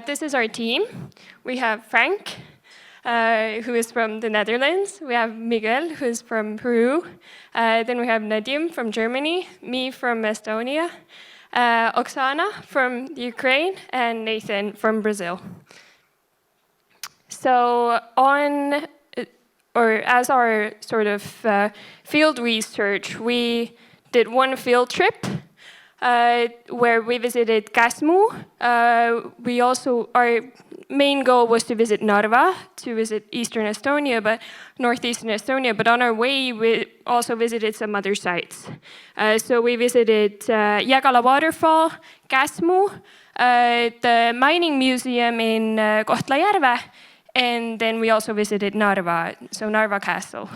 This is our team. We have Frank, who is from the Netherlands. We have Miguel, who is from Peru. Then we have Nadim from Germany, me from Estonia, Oksana from Ukraine, and Nathan from Brazil. So as our sort of field research, we did one field trip where we visited Kasmu. Our main goal was to visit Narva, to visit northeastern Estonia, but on our way we also visited some other sites. So we visited Jägala Waterfall, Kasmu, the mining museum in Kohtla-Järve, and then we also visited Narva, so Narva Castle.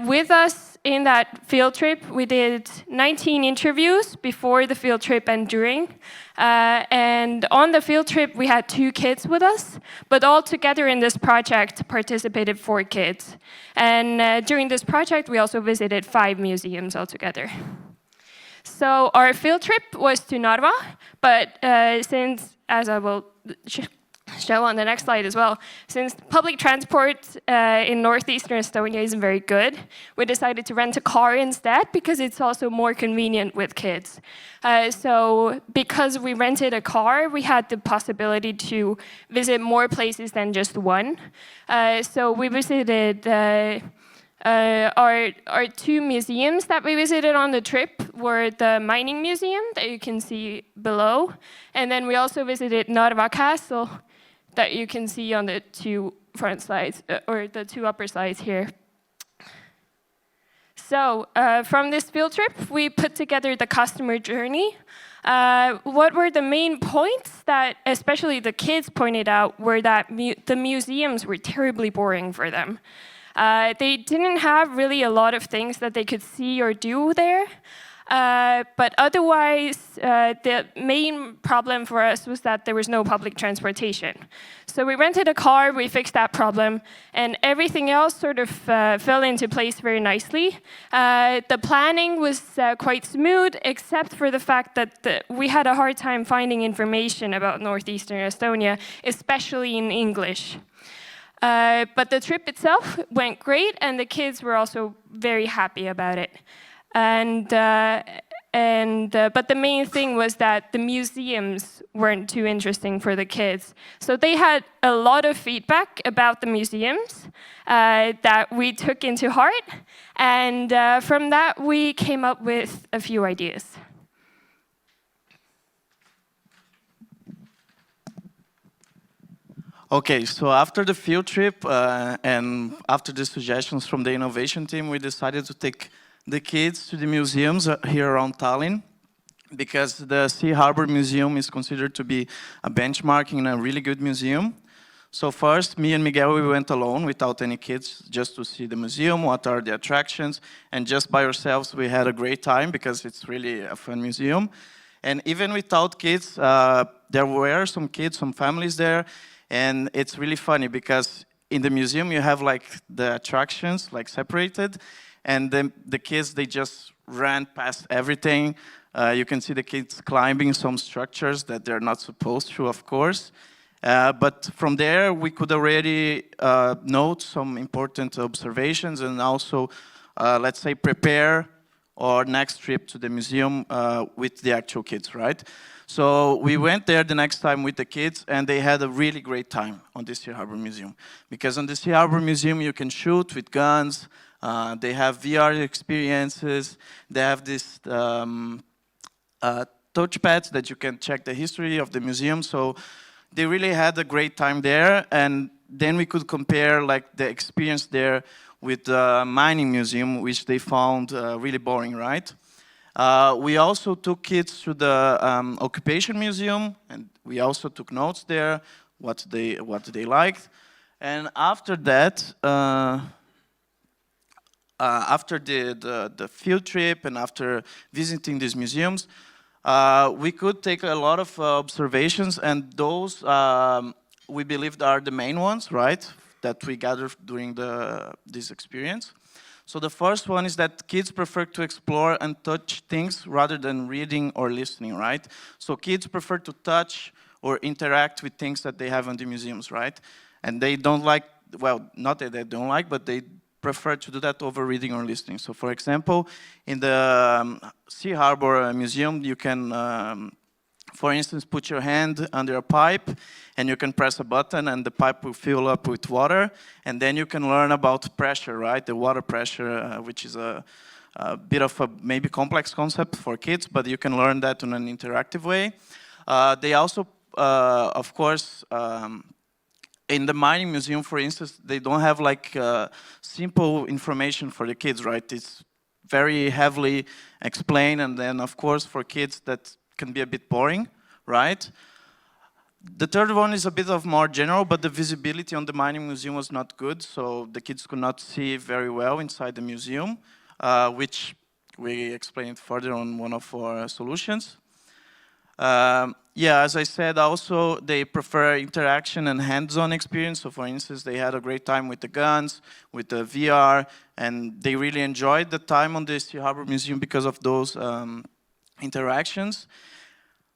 With us in that field trip, we did 19 interviews before the field trip and during. And on the field trip, we had 2 kids with us, but all together in this project participated 4 kids. And during this project, we also visited 5 museums altogether. So our field trip was to Narva, but since, as I will show on the next slide as well, since public transport in northeastern Estonia isn't very good, we decided to rent a car instead because it's also more convenient with kids. So because we rented a car, we had the possibility to visit more places than just one. So we visited our 2 museums that we visited on the trip were the mining museum that you can see below, and then we also visited Narva Castle, that you can see on the 2 front slides, or the 2 upper slides here. So from this field trip, we put together the customer journey. What were the main points that especially the kids pointed out were that the museums were terribly boring for them. They didn't have really a lot of things that they could see or do there. But otherwise, the main problem for us was that there was no public transportation. So we rented a car, we fixed that problem, and everything else sort of fell into place very nicely. The planning was quite smooth, except for the fact that we had a hard time finding information about northeastern Estonia, especially in English. But the trip itself went great, and the kids were also very happy about it. But the main thing was that the museums weren't too interesting for the kids. So they had a lot of feedback about the museums that we took into heart, and from that we came up with a few ideas. Okay, so after the field trip and after the suggestions from the innovation team, we decided to take the kids to the museums here around Tallinn, because the Sea Harbor Museum is considered to be a benchmark in a really good museum. So first, me and Miguel, we went alone without any kids, just to see the museum, what are the attractions, and just by ourselves we had a great time because it's really a fun museum. And even without kids, there were some kids, some families there, and it's really funny because in the museum you have like the attractions like separated, and then the kids, they just ran past everything. You can see the kids climbing some structures that they're not supposed to, of course. But from there, we could already note some important observations and also, let's say, prepare our next trip to the museum with the actual kids, right? So we went there the next time with the kids, and they had a really great time on the Sea Harbor Museum. Because on the Sea Harbor Museum, you can shoot with guns. They have VR experiences. They have this touchpads that you can check the history of the museum. So they really had a great time there. And then we could compare like the experience there with the mining museum, which they found really boring, right? We also took kids to the occupation museum, and we also took notes there, what they liked. And after that, after the field trip and after visiting these museums, we could take a lot of observations, and those we believed are the main ones, right, that we gathered during this experience. So the first one is that kids prefer to explore and touch things rather than reading or listening, right? So kids prefer to touch or interact with things that they have in the museums, right? And they don't like, well, not that they don't like, but they prefer to do that over reading or listening. So for example, in the Sea Harbor Museum, you can, for instance, put your hand under a pipe and you can press a button and the pipe will fill up with water. And then you can learn about pressure, right? The water pressure, which is a bit of a maybe complex concept for kids, but you can learn that in an interactive way. They also, of course, in the mining museum, for instance, they don't have like simple information for the kids, right? It's very heavily explained, and then of course for kids that can be a bit boring, right? The third one is a bit of more general, but the visibility on the mining museum was not good, so the kids could not see very well inside the museum, which we explained further on one of our solutions. Yeah, as I said, also they prefer interaction and hands-on experience. So for instance, they had a great time with the guns, with the VR, and they really enjoyed the time on the Sea Harbor Museum because of those interactions.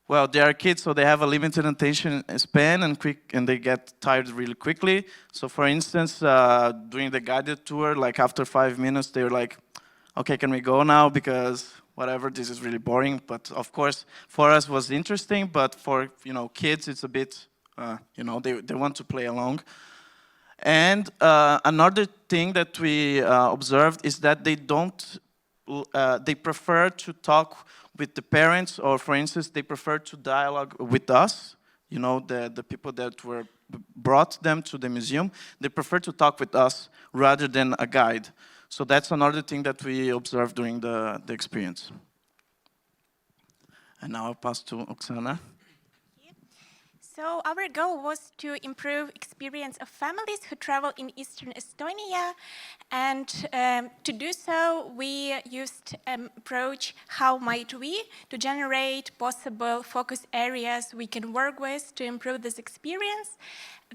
Well, they are kids, so they have a limited attention span and they get tired really quickly. So for instance, during the guided tour, like after 5 minutes, they're like, okay, can we go now? Because whatever, this is really boring. But of course, for us was interesting, but for kids, it's a bit, they want to play along. And another thing that we observed is that they prefer to talk with the parents, or for instance, they prefer to dialogue with us, the people that brought them to the museum. They prefer to talk with us rather than a guide. So that's another thing that we observed during the experience. And now I'll pass to Oksana. So our goal was to improve experience of families who travel in Eastern Estonia, and to do so we used approach how might we to generate possible focus areas we can work with to improve this experience.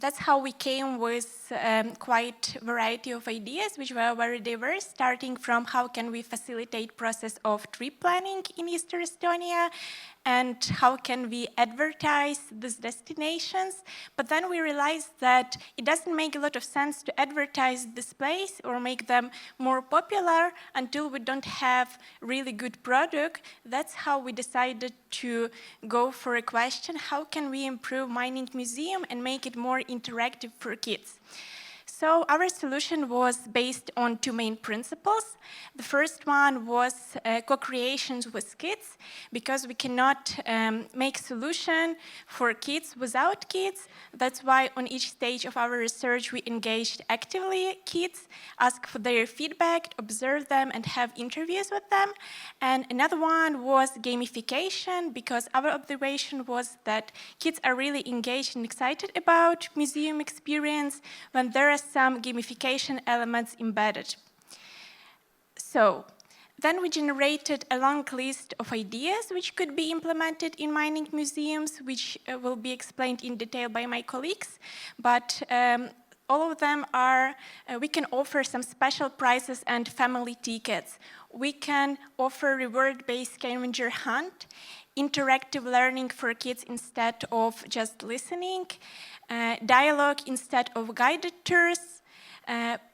That's how we came with quite a variety of ideas, which were very diverse, starting from how can we facilitate process of trip planning in Eastern Estonia, and how can we advertise these destinations. But then we realized that it doesn't make a lot of sense to advertise this place or make them more popular until we don't have really good product. That's how we decided to go for a question, how can we improve mining museum and make it more interactive for kids? So our solution was based on two main principles. The first one was co-creations with kids, because we cannot make solution for kids without kids. That's why on each stage of our research we engaged actively kids, asked for their feedback, observe them and have interviews with them. And another one was gamification, because our observation was that kids are really engaged and excited about museum experience when there are some gamification elements embedded. So then we generated a long list of ideas which could be implemented in mining museums, which will be explained in detail by my colleagues. But all of them are, we can offer some special prizes and family tickets. We can offer reward-based scavenger hunt, interactive learning for kids instead of just listening, dialogue instead of guided tours,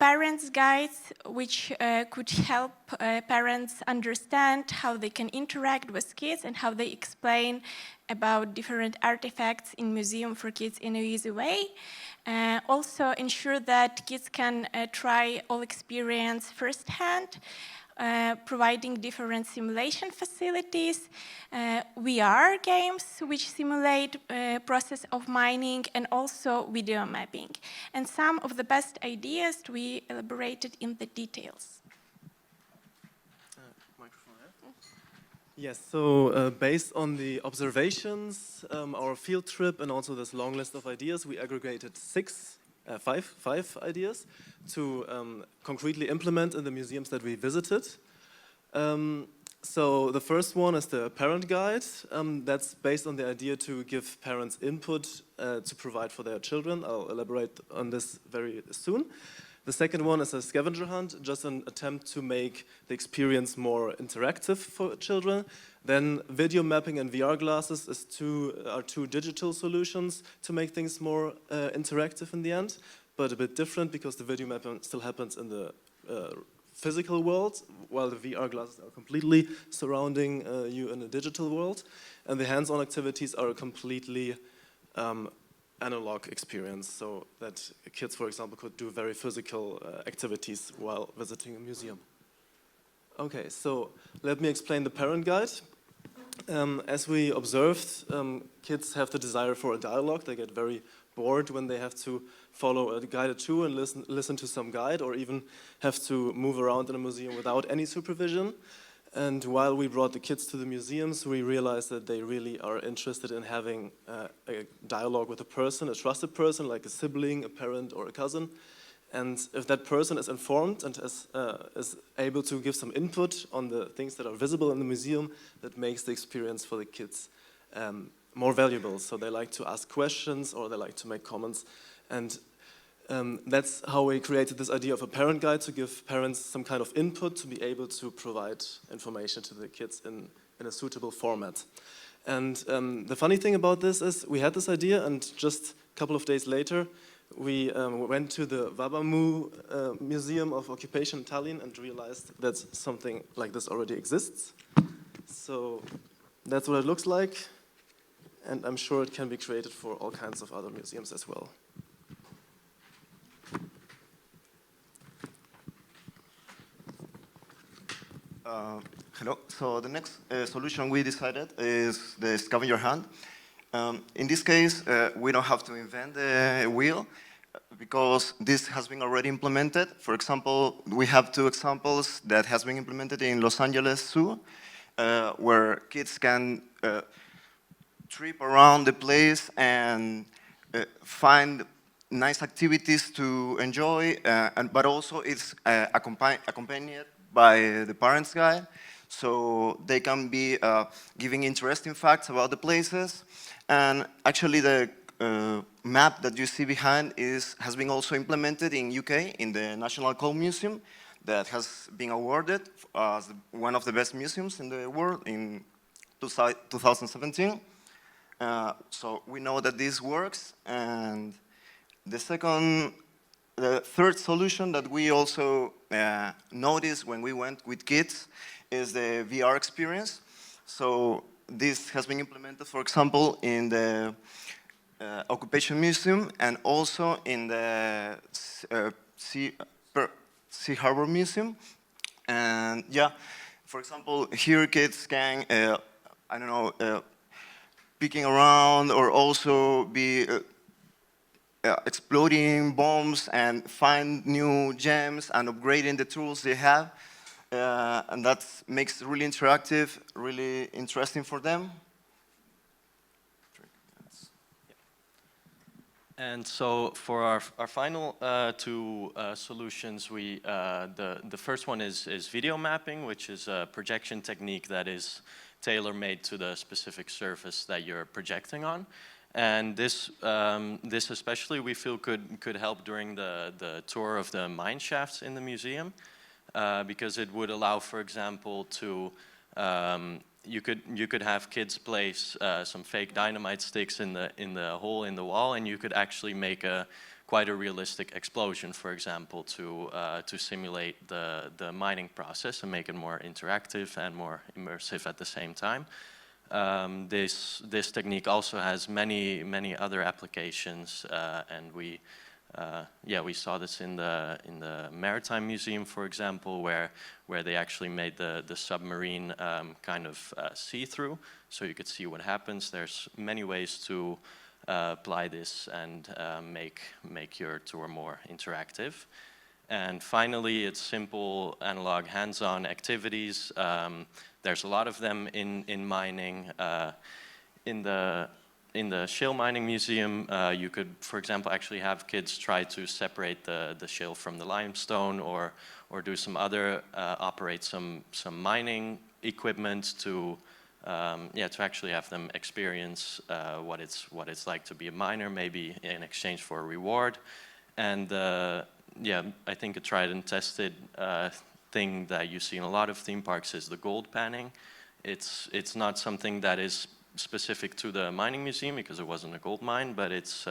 parents' guides, which could help parents understand how they can interact with kids and how they explain about different artifacts in museum for kids in an easy way. Also ensure that kids can try all experience firsthand, providing different simulation facilities, VR games which simulate process of mining, and also video mapping. And some of the best ideas we elaborated in the details. Yes, so based on the observations, our field trip, and also this long list of ideas, we aggregated five ideas to concretely implement in the museums that we visited. So the first one is the parent guide. That's based on the idea to give parents input to provide for their children. I'll elaborate on this very soon. The second one is a scavenger hunt, just an attempt to make the experience more interactive for children. Then video mapping and VR glasses are two digital solutions to make things more interactive in the end, but a bit different because the video mapping still happens in the physical world, while the VR glasses are completely surrounding you in a digital world. And the hands-on activities are a completely analog experience, so that kids, for example, could do very physical activities while visiting a museum. Okay, so let me explain the parent guide. As we observed, kids have the desire for a dialogue. They get very bored when they have to follow a guided tour and listen to some guide, or even have to move around in a museum without any supervision. And while we brought the kids to the museums, we realized that they really are interested in having a dialogue with a person, a trusted person, like a sibling, a parent, or a cousin. And if that person is informed and is able to give some input on the things that are visible in the museum, that makes the experience for the kids more valuable. So they like to ask questions, or they like to make comments. And that's how we created this idea of a parent guide, to give parents some kind of input to be able to provide information to the kids in a suitable format. And the funny thing about this is we had this idea, and just a couple of days later we went to the Vabamu Museum of Occupation in Tallinn and realized that something like this already exists. So that's what it looks like, and I'm sure it can be created for all kinds of other museums as well. Hello. So the next solution we decided is the scavenger hunt. In this case, we don't have to invent the wheel because this has been already implemented. For example, we have two examples that has been implemented in Los Angeles Zoo, where kids can trip around the place and find nice activities to enjoy, but also it's accompanied by the parents' guide, so they can be giving interesting facts about the places. And actually the map that you see behind has been also implemented in UK, in the National Coal Museum, that has been awarded as one of the best museums in the world in 2017. So we know that this works. And the third solution that we also noticed when we went with kids is the VR experience. So this has been implemented, for example, in the Occupation Museum and also in the Sea Harbor Museum. And yeah, for example, here kids can, I don't know, picking around or also be exploding bombs and find new gems and upgrading the tools they have. And that makes it really interactive, really interesting for them. And so for our final two solutions, the first one is video mapping, which is a projection technique that is tailor-made to the specific surface that you're projecting on. And this especially we feel could help during the tour of the mine shafts in the museum, because it would allow, for example, to you could have kids place some fake dynamite sticks in the hole in the wall, and you could actually make quite a realistic explosion, for example, to simulate the mining process and make it more interactive and more immersive at the same time. This technique also has many other applications, and we saw this in the Maritime Museum, for example, where they actually made the submarine kind of see-through, so you could see what happens. There's many ways to apply this and make your tour more interactive. And finally, it's simple analog hands-on activities. There's a lot of them in mining. In the shale mining museum, you could, for example, actually have kids try to separate the shale from the limestone, or do some other, operate some mining equipment to actually have them experience what it's like to be a miner, maybe in exchange for a reward. And yeah, I think a tried and tested thing that you see in a lot of theme parks is the gold panning. It's not something that is specific to the mining museum because it wasn't a gold mine, but it's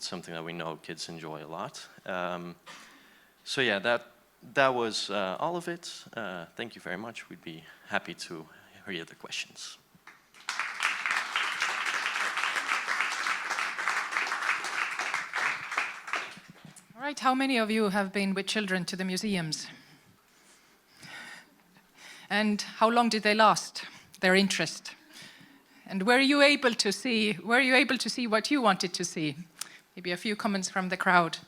something that we know kids enjoy a lot. So yeah, that was all of it. Thank you very much. We'd be happy to hear the questions. All right, how many of you have been with children to the museums? And how long did they last, their interest? And were you able to see what you wanted to see? Maybe a few comments from the crowd.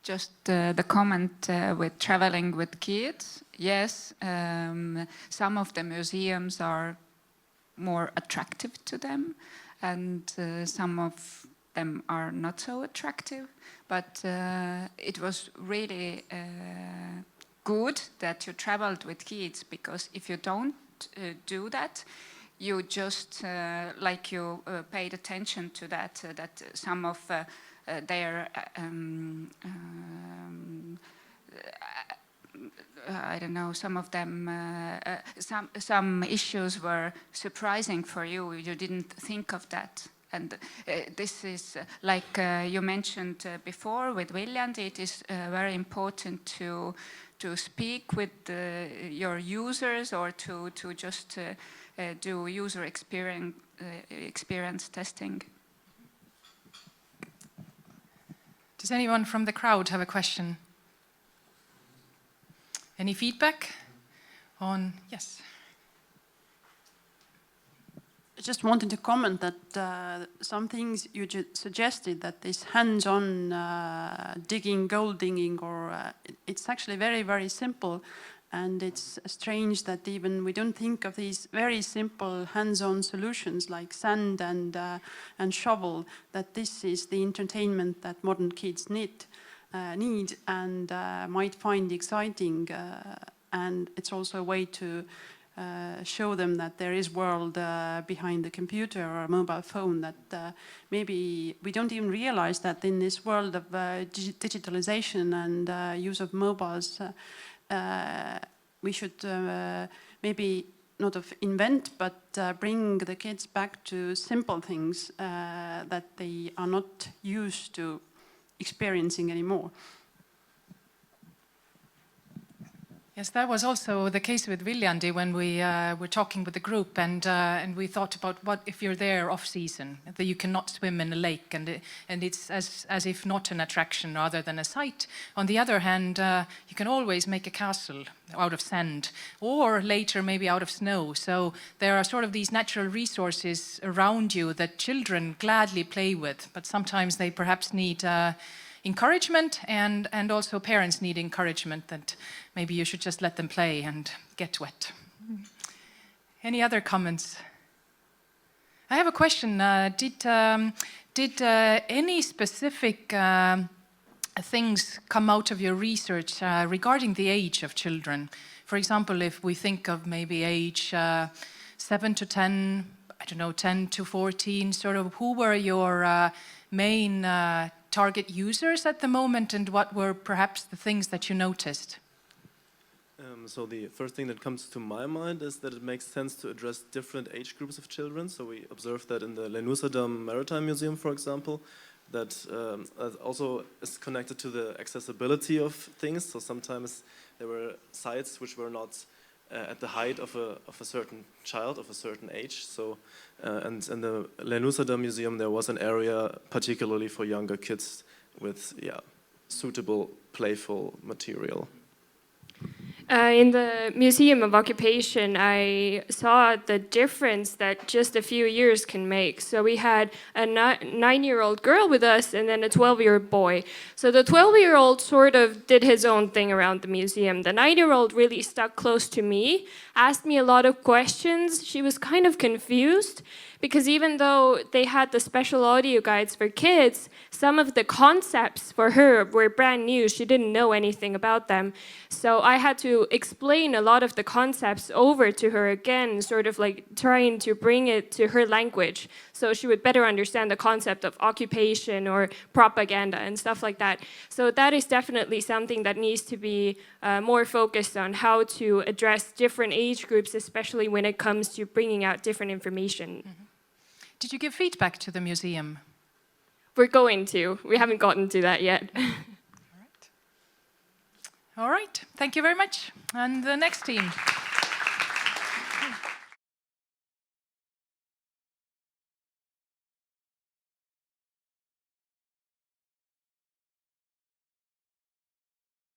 Just the comment with traveling with kids. Yes, some of the museums are more attractive to them, and some of them are not so attractive. But it was really good that you traveled with kids, because if you don't do that, you just like you paid attention to that, that some of their I don't know, some of them, some issues were surprising for you. You didn't think of that. And this is, like you mentioned before with Viljandi, it is very important to speak with your users, or to just do user experience testing. Does anyone from the crowd have a question? Any feedback on? Yes. I just wanted to comment that some things you suggested, that this hands-on digging, gold digging, or it's actually very, very simple. And it's strange that even we don't think of these very simple hands-on solutions like sand and shovel, that this is the entertainment that modern kids need and might find exciting. And it's also a way to show them that there is world behind the computer or a mobile phone, that maybe we don't even realize that in this world of digitalization and use of mobiles, we should maybe not invent, but bring the kids back to simple things that they are not used to experiencing anymore. Yes, that was also the case with Viljandi when we were talking with the group, and we thought about what if you're there off season, that you cannot swim in a lake, and it's as if not an attraction rather than a sight. On the other hand, you can always make a castle out of sand, or later maybe out of snow. So there are sort of these natural resources around you that children gladly play with, but sometimes they perhaps need encouragement, and also parents need encouragement, that maybe you should just let them play and get wet. Any other comments? I have a question. Did any specific things come out of your research regarding the age of children? For example, if we think of maybe age 7 to 10, I don't know, 10 to 14, sort of, who were your main target users at the moment, and what were perhaps the things that you noticed? So the first thing that comes to my mind is that it makes sense to address different age groups of children. So we observed that in the Lenuserdam Maritime Museum, for example, that also is connected to the accessibility of things. So sometimes there were sites which were not at the height of a certain child of a certain age. So, and in the Lenuserdam Museum there was an area particularly for younger kids with suitable playful material. In the Museum of Occupation, I saw the difference that just a few years can make. So we had a 9-year-old girl with us and then a 12-year-old boy. So the 12-year-old sort of did his own thing around the museum. The 9-year-old really stuck close to me, asked me a lot of questions. She was kind of confused, because even though they had the special audio guides for kids, some of the concepts for her were brand new. She didn't know anything about them. So I had to to explain a lot of the concepts over to her again, sort of like trying to bring it to her language so she would better understand the concept of occupation or propaganda and stuff like that. So that is definitely something that needs to be more focused on, how to address different age groups, especially when it comes to bringing out different information. Did you give feedback to the museum? We're going to. We haven't gotten to that yet. All right. Thank you very much. And the next team.